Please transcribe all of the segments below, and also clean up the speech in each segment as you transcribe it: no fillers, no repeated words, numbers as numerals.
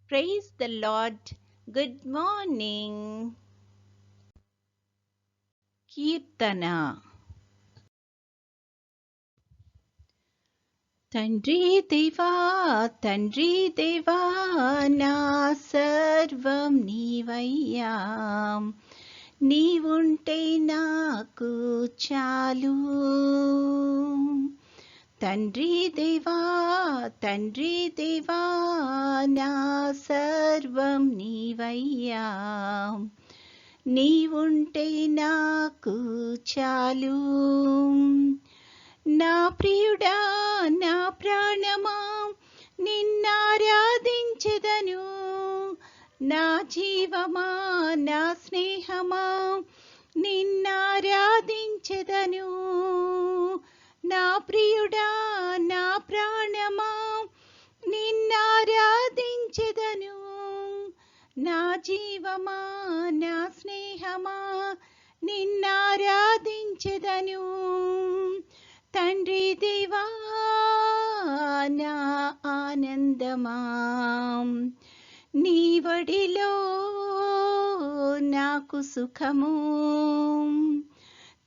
Praise the Lord. Good morning. Kirtana. తండ్రి దేవా తండ్రి దేవా నా సర్వం నీవయ్యా, నీవుంటే నాకు చాలు. తండ్రి దేవా తండ్రి దేవా నా సర్వం నీవయ్యా, నీవుంటే నాకు చాలు. నా ప్రియుడా నా ప్రాణమా నిన్నారాధించెదను, నా జీవమా నా స్నేహమా నిన్నారాధించెదను. నా ప్రియుడా నా ప్రాణమా నిన్నారాధించెదను, నా జీవమా నా స్నేహమా నిన్నారాధించెదను. తండ్రి దేవా నా ఆనందమా, నీ వడిలో నాకు సుఖము.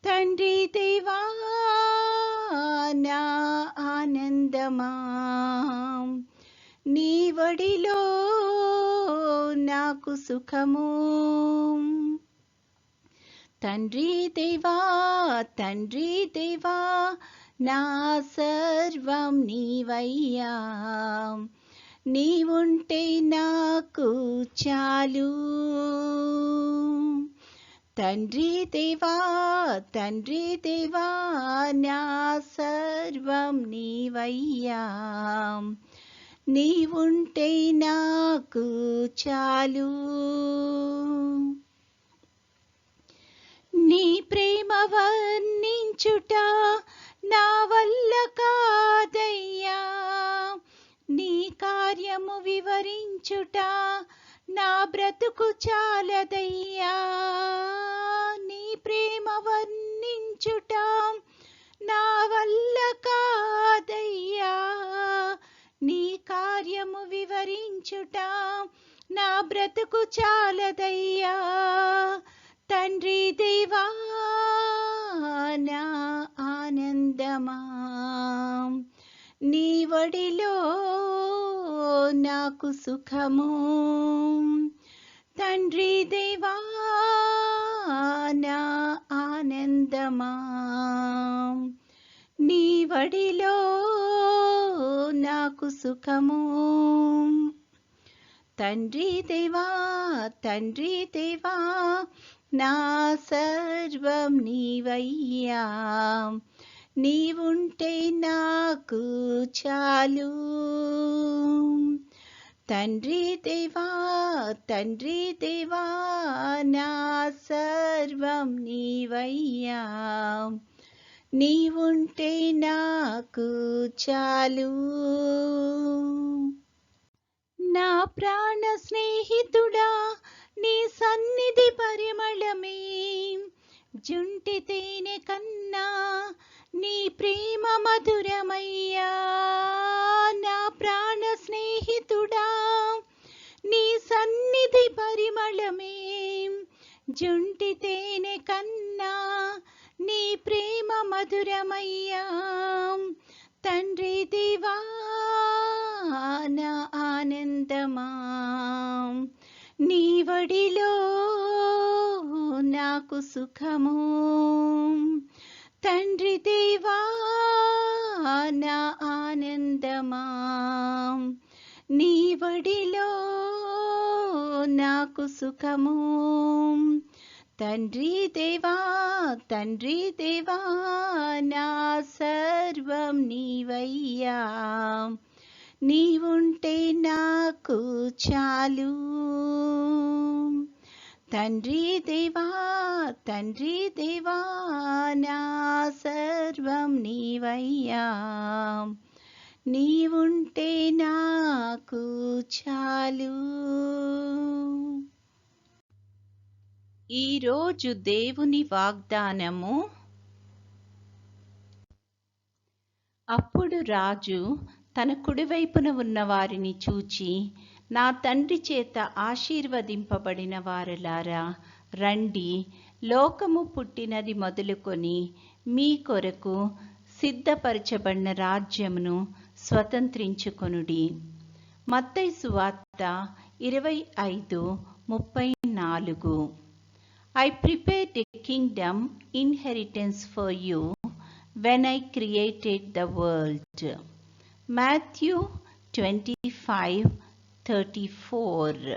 తండ్రి దేవా నా ఆనందమా, నీ వడిలో నాకు సుఖము. తండ్రి దేవా తండ్రి దేవా నా సర్వం నీవయ్యా, నీవుంటే నాకు చాలు. తండ్రి దేవా తండ్రి దేవా నా సర్వం నీవయ్యా, నీవుంటే నాకు చాలు. నీ ప్రేమ వర్ణించుట నా వల్ల కాదయ్యా, నీ కార్యము వివరించుట నా బ్రతుకు చాలదయ్యా. నీ ప్రేమ వర్ణించుట నా వల్ల కాదయ్యా, నీ కార్యము వివరించుట నా బ్రతుకు చాలదయ్యా. తండ్రి దేవా నా ఆనందమా, నీ వడిలో నాకు సుఖము. తండ్రి దేవా నా ఆనందమా, నీ వడిలో నాకు సుఖము. తండ్రి దేవా తండ్రి దేవా నా సర్వం నీవయ్యా, నీవుంటే నాకు చాలు. తండ్రి దేవా తండ్రి దేవా నా సర్వం నీవయ్యా, నీవుంటే నాకు చాలు. నా ప్రాణ స్నేహితుడా నీ సన్నిధి పరిమళమే, జుంటి తేనె కన్నా నీ ప్రేమ మధురమయ్యా. నా ప్రాణ స్నేహితుడా నీ సన్నిధి పరిమళమే, జుంటి తేనె కన్నా నీ ప్రేమ మధురమయ్యా. తండ్రి దేవా నా ఆనందమా, నీ వడిలో నాకు సుఖము. తండ్రి దేవా నా ఆనందమా, నీ వడిలో నాకు సుఖము. తండ్రి దేవా తండ్రి దేవా నా సర్వం నీవయ్యా, నీవుంటే నాకు చాలు. తండ్రి దేవా తండ్రి దేవా నా సర్వం నీవయ్యా, నీవుంటే నాకు చాలు. ఈరోజు దేవుని వాగ్దానము. అప్పుడు రాజు తన కుడివైపున ఉన్న వారిని చూచి, నా తండ్రి చేత ఆశీర్వదింపబడిన వారలారా రండి, లోకము పుట్టినది మొదలుకొని మీ కొరకు సిద్ధపరచబడిన రాజ్యమును స్వతంత్రించుకొనుడి. మత్తయి సువార్త 25:34. I prepared a kingdom inheritance for you when I created the world. Matthew 25:34.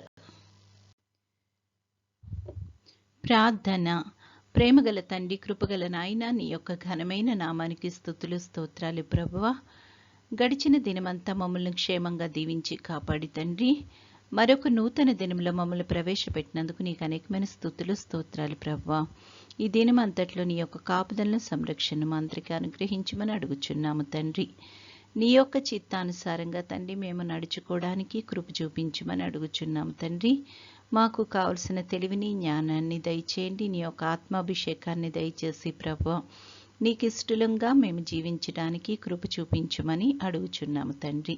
ప్రార్థన. ప్రేమగల తండ్రి, కృపగల నాయన, నీ యొక్క ఘనమైన నామానికి స్తుతులు స్తోత్రాలు ప్రభువా. గడిచిన దినమంతా మమ్మల్ని క్షేమంగా దీవించి కాపాడి తండ్రి, మరొక నూతన దినంలో మమ్మల్ని ప్రవేశపెట్టినందుకు నీకు అనేకమైన స్తుతులు స్తోత్రాలు ప్రభువా. ఈ దినం అంతట్లో నీ యొక్క కాపుదలను సంరక్షణ మంత్రికి అనుగ్రహించమని అడుగుచున్నాము తండ్రి. నీ యొక్క చిత్తానుసారంగా తండ్రి మేము నడుచుకోవడానికి కృప చూపించమని అడుగుచున్నాము తండ్రి. మాకు కావలసిన తెలివిని జ్ఞానాన్ని దయచేయండి. నీ యొక్క ఆత్మాభిషేకాన్ని దయచేసి ప్రభువా, నీకు ఇష్టలంగా మేము జీవించడానికి కృప చూపించమని అడుగుచున్నాము తండ్రి.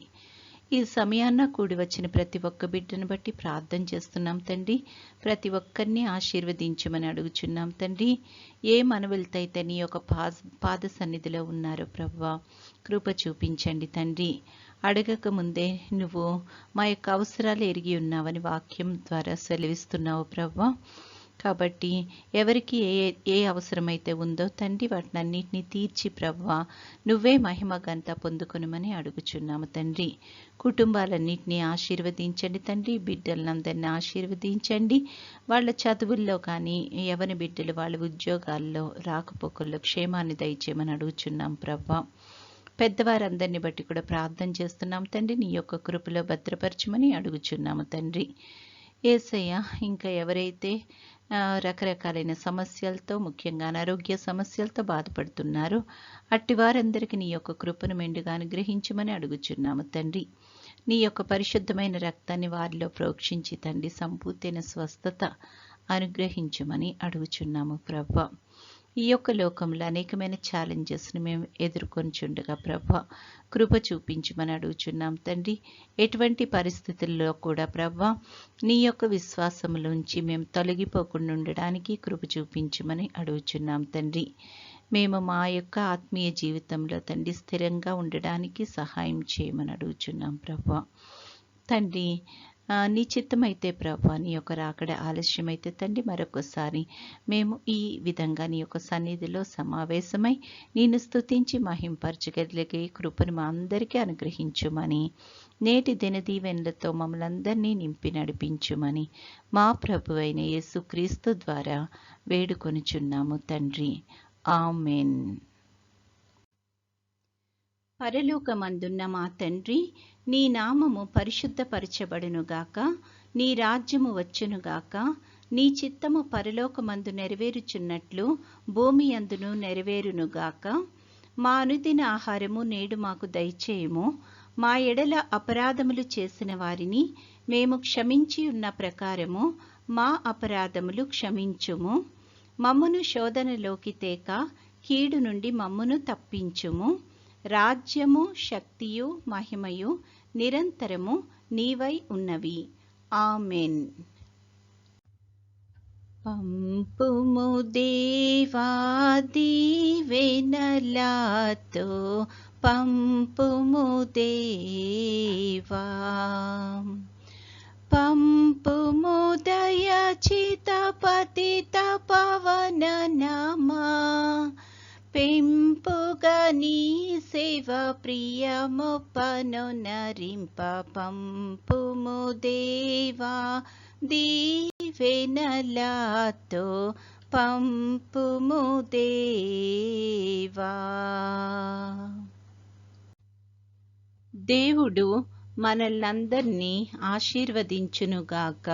ఈ సమయాన్న కూడి వచ్చిన ప్రతి ఒక్క బిడ్డను బట్టి ప్రార్థన చేస్తున్నాం తండ్రి. ప్రతి ఒక్కరిని ఆశీర్వదించమని అడుగుచున్నాం తండ్రి. ఏ మనవులతో అయితే నీ యొక్క పాద సన్నిధిలో ఉన్నారో ప్రభువా, కృప చూపించండి తండ్రి. అడగక ముందే నువ్వు మా యొక్క అవసరాలు ఎరిగి ఉన్నావని వాక్యం ద్వారా సెలవిస్తున్నావు ప్రభువా. కాబట్టి ఎవరికి ఏ అవసరమైతే ఉందో తండ్రి, వాటిని అన్నింటినీ తీర్చి ప్రభువా నువ్వే మహిమ ఘనత పొందుకొనమని అడుగుచున్నాము తండ్రి. కుటుంబాలన్నింటినీ ఆశీర్వదించండి తండ్రి. బిడ్డలందరినీ ఆశీర్వదించండి. వాళ్ళ చదువుల్లో కానీ, ఎవరి బిడ్డలు వాళ్ళ ఉద్యోగాల్లో రాకపోకల్లో క్షేమాన్ని దయచేయమని అడుగుచున్నాం ప్రభువా. పెద్దవారందరిని బట్టి కూడా ప్రార్థన చేస్తున్నాం తండ్రి. నీ యొక్క కృపలో భద్రపరచమని అడుగుచున్నాము తండ్రి. యేసయ్య, ఇంకా ఎవరైతే రకరకాలైన సమస్యలతో, ముఖ్యంగా అనారోగ్య సమస్యలతో బాధపడుతున్నారో అట్టి వారందరికీ నీ యొక్క కృపను మెండుగా అనుగ్రహించమని అడుగుచున్నాము తండ్రి. నీ యొక్క పరిశుద్ధమైన రక్తాన్ని వారిలో ప్రోక్షించి తండ్రి సంపూర్తైన స్వస్థత అనుగ్రహించమని అడుగుచున్నాము ప్రభువా. ఈ యొక్క లోకంలో అనేకమైన ఛాలెంజెస్ని మేము ఎదుర్కొనిచుండగా ప్రభువా కృప చూపించమని అడుగుచున్నాం తండ్రి. ఎటువంటి పరిస్థితుల్లో కూడా ప్రభువా నీ యొక్క విశ్వాసంలోంచి మేము తొలగిపోకుండా ఉండడానికి కృప చూపించమని అడుగుచున్నాం తండ్రి. మేము మా యొక్క ఆత్మీయ జీవితంలో తండ్రి స్థిరంగా ఉండడానికి సహాయం చేయమని అడుగుచున్నాం ప్రభువా. తండ్రి, నీ చిత్తమైతే ప్రభువా నీ యొక్క రాకడ ఆలస్యమైతే తండ్రి మరొకసారి మేము ఈ విధంగా నీ యొక్క సన్నిధిలో సమావేశమై నిన్ను స్తుతించి మహింపరచగలిగే కృపను మా అందరికీ అనుగ్రహించుమని, నేటి దినదీవెనలతో మమ్మల్ని అందరినీ నింపి నడిపించుమని మా ప్రభువైన యేసుక్రీస్తు ద్వారా వేడుకొనుచున్నాము తండ్రి. ఆమెన్. పరలోకమందున్న మా తండ్రి, నీ నామము పరిశుద్ధపరచబడునుగాక, నీ రాజ్యము వచ్చునుగాక, నీ చిత్తము పరలోకమందు నెరవేరుచున్నట్లు భూమి అందును నెరవేరునుగాక. మా అనుదిన ఆహారము నేడు మాకు దయచేయము. మా ఎడల అపరాధములు చేసిన వారిని మేము క్షమించి ఉన్న ప్రకారము మా అపరాధములు క్షమించుము. మమ్మును శోధనలోకి తేక కీడు నుండి మమ్మును తప్పించుము. రాజ్యము, శక్తియు, మహిమయు నిరంతరము నీవై ఉన్నవి. ఆమెన్. పంపుము దేవా దీవెనలతో, పంపుము దేవా, పంపుము దయచిత పతిత పవన నామా, పెంపుగా నీ సేవ ప్రియమొప్పను నరింప. పంపుము దేవా దీవెనలతో, పంపుము దేవా. దేవుడు మనల్నందరినీ ఆశీర్వదించునుగాక.